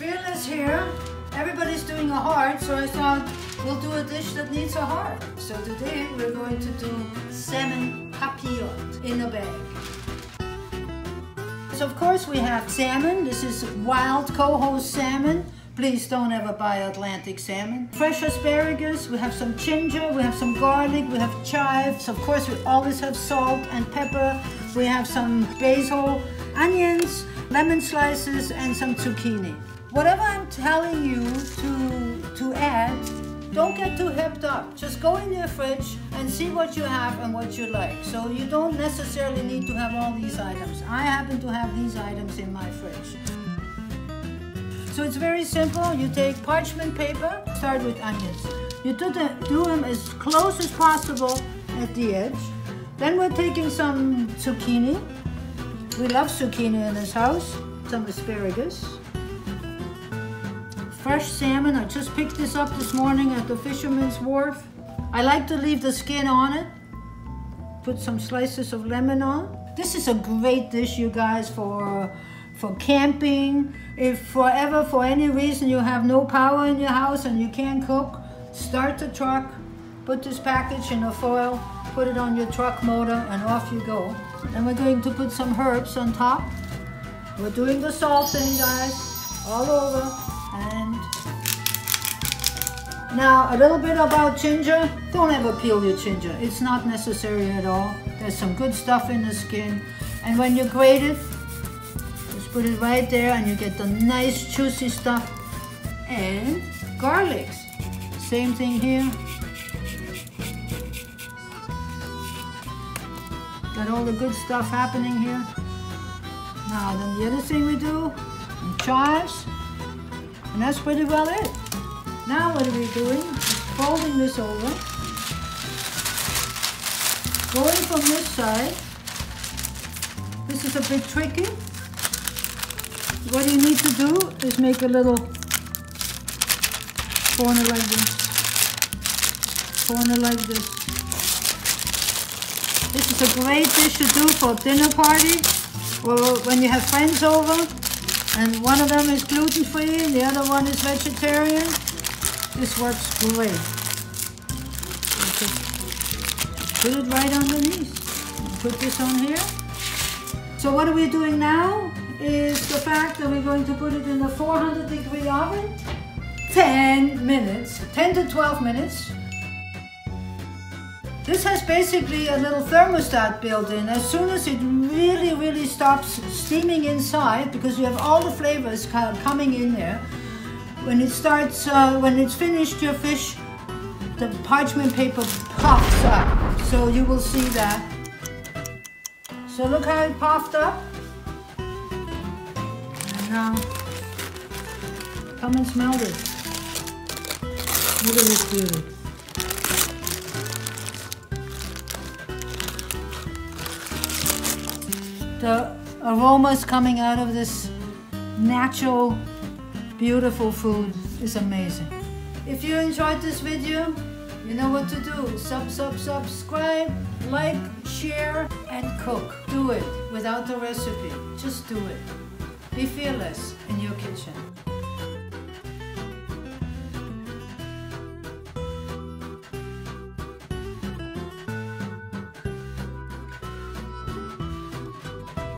Fearless here. Everybody's doing a heart, so I thought we'll do a dish that needs a heart. So today we're going to do salmon papillote in a bag. So of course we have salmon. This is wild coho salmon. Please don't ever buy Atlantic salmon. Fresh asparagus, we have some ginger, we have some garlic, we have chives. Of course we always have salt and pepper. We have some basil, onions, lemon slices, and some zucchini. Whatever I'm telling you to add, don't get too hipped up. Just go in your fridge and see what you have and what you like. So you don't necessarily need to have all these items. I happen to have these items in my fridge. So it's very simple. You take parchment paper, start with onions. You do them as close as possible at the edge. Then we're taking some zucchini. We love zucchini in this house. Some asparagus. Fresh salmon. I just picked this up this morning at the Fisherman's Wharf. I like to leave the skin on it. Put some slices of lemon on. This is a great dish, you guys, for camping. If for any reason you have no power in your house and you can't cook, start the truck, put this package in a foil, put it on your truck motor, and off you go. Then we're going to put some herbs on top. We're doing the salt thing, guys, all over. And now a little bit about ginger. Don't ever peel your ginger. It's not necessary at all. There's some good stuff in the skin. And when you grate it, just put it right there and you get the nice juicy stuff. And garlics. Same thing here. Got all the good stuff happening here. Now then the other thing we do, chives. And that's pretty well it. Now what are we doing? Just folding this over. Going from this side. This is a bit tricky. What you need to do is make a little corner like this. Corner like this. This is a great dish to do for dinner party or when you have friends over and one of them is gluten-free and the other one is vegetarian. This works great. Just put it right underneath. Put this on here. So what are we doing now is the fact that we're going to put it in a 400-degree oven. 10 minutes, 10 to 12 minutes. This has basically a little thermostat built in. As soon as it really stops steaming inside, because you have all the flavors coming in there, when it starts, when it's finished your fish, the parchment paper puffs up. So you will see that. So look how it puffed up. And now, come and smell this. Look at this beauty. The aromas coming out of this natural, beautiful food is amazing. If you enjoyed this video, you know what to do. Subscribe, like, share, and cook. Do it without the recipe. Just do it. Be fearless in your kitchen.